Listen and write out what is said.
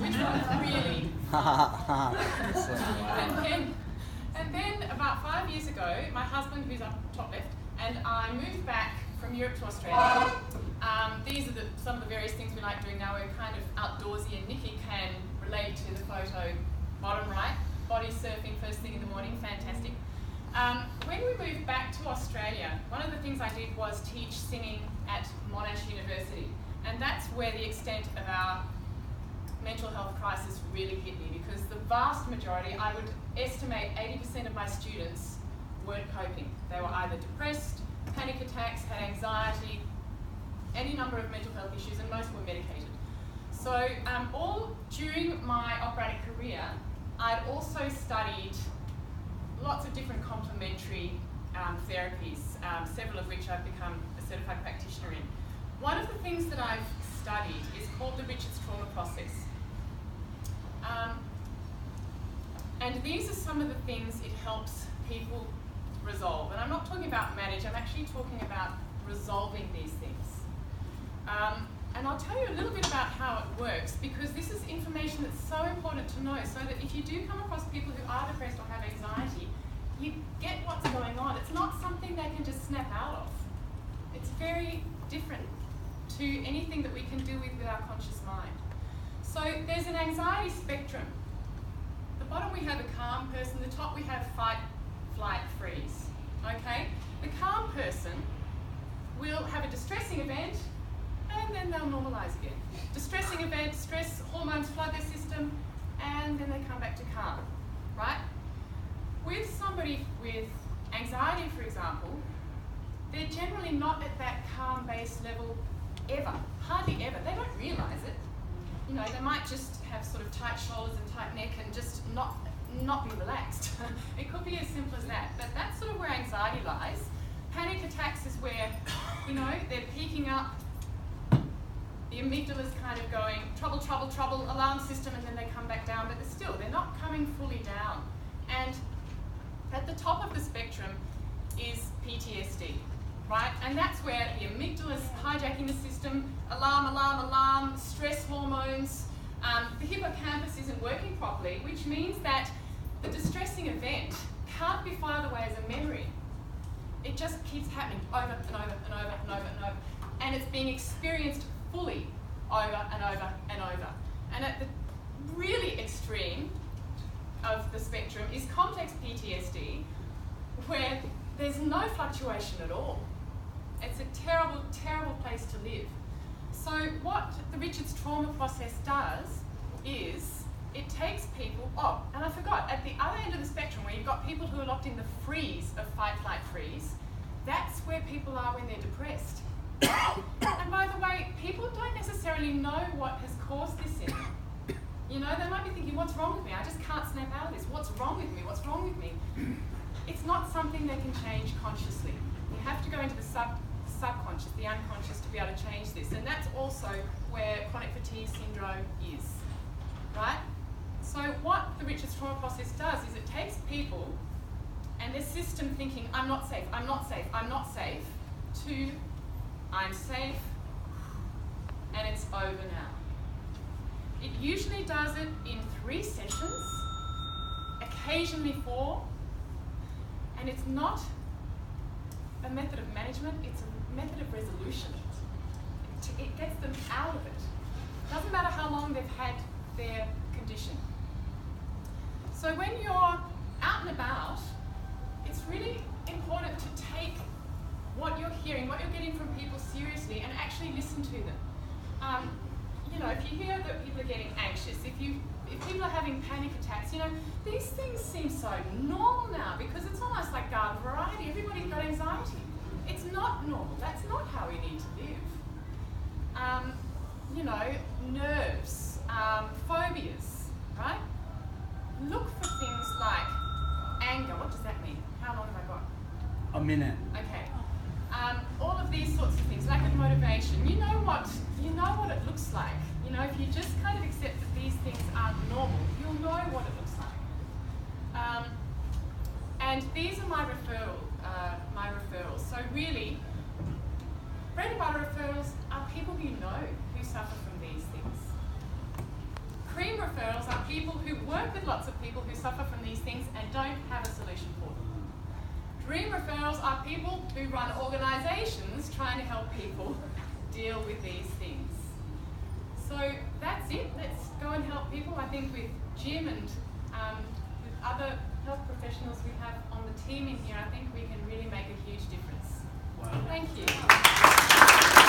which was really and then about 5 years ago, my husband, who's up top left, and I moved back from Europe to Australia. These are some of the various things we like doing now. We're kind of outdoorsy, and Nikki can relate to the photo bottom right. Body surfing first thing in the morning, fantastic. When we moved back to Australia, one of the things I did was teach singing at Monash University, and that's where the extent of our mental health crisis really hit me, because the vast majority, I would estimate 80% of my students weren't coping. They were either depressed, panic attacks, had anxiety, any number of mental health issues, and most were medicated. So all during my operatic career, I'd also studied lots of different complementary therapies, several of which I've become a certified practitioner in. One of the things that I've studied is called the Richards Trauma Process. And these are some of the things it helps people resolve. And I'm not talking about manage, I'm actually talking about resolving these things. And I'll tell you a little bit about how it works, because this is information that's so important to know, so that if you do come across people who are depressed or have anxiety, you get what's going on. It's not something they can just snap out of. It's very different to anything that we can deal with our conscious mind. So there's an anxiety spectrum. The bottom we have a calm person, the top we have fight, flight, freeze. Okay? The calm person will have a distressing event, and then they'll normalise again. Distressing event, stress hormones flood their system, and then they come back to calm, right? With somebody with anxiety, for example, they're generally not at that calm base level ever, hardly ever. They don't realise it. You know, they might just have sort of tight shoulders and tight neck and just not be relaxed. It could be as simple as that, but that's sort of where anxiety lies. Panic attacks is where, you know, they're peaking up, the amygdala's kind of going, trouble, trouble, trouble, alarm system, and then they come back down, but they're not coming fully down. And at the top of the spectrum is PTSD, right? And that's where the amygdala's hijacking the system, alarm, alarm, alarm, stress hormones, the hippocampus isn't working properly, which means that the distressing event can't be filed away as a memory. It just keeps happening over and over and over and over and over. And it's being experienced fully over and over and over. And at the really extreme of the spectrum is complex PTSD, where there's no fluctuation at all. It's a terrible, terrible place to live. So what the Richards Trauma Process does is it takes people, and I forgot, at the other end of the spectrum where you've got people who are locked in the freeze of fight, flight, freeze, that's where people are when they're depressed. And by the way, people don't necessarily know what has caused this in them. You know, they might be thinking, what's wrong with me? I just can't snap out of this. What's wrong with me? What's wrong with me? It's not something they can change consciously. You have to go into the subconscious, the unconscious, to be able to change this. And that's also where chronic fatigue syndrome is, right? So what the Richards Trauma Process does is it takes people and their system thinking, I'm not safe, I'm not safe, I'm not safe, to I'm safe, and it's over now. It usually does it in 3 sessions, occasionally 4, and it's not a method of management, it's a method of resolution. It gets them out of it. Doesn't matter how long they've had their condition. So when you're out and about, it's really important to take what you're hearing, what you're getting from people seriously, and actually listen to them. You know, if you hear that people are getting anxious, if people are having panic attacks, you know, these things seem so normal now because it's almost like garden variety. Everybody's got anxiety. It's not normal. That's not how we need to live. You know, nerves, phobias, right? Look for things like anger. What does that mean? How long have I got? A minute. Okay. All of these sorts of things, lack of motivation. You know what it looks like. You know, if you just kind of accept that these things aren't normal, you'll know what it looks like. And these are my referrals. So really, bread and butter referrals are people you know who suffer from these things. Cream referrals are people who work with lots of people who suffer from these things and don't have a solution for them. Dream referrals are people who run organisations trying to help people deal with these things. So that's it. Let's go and help people. I think with Jim and with other health professionals we have on the team in here, I think we can really make a huge difference. Wow. Thank you.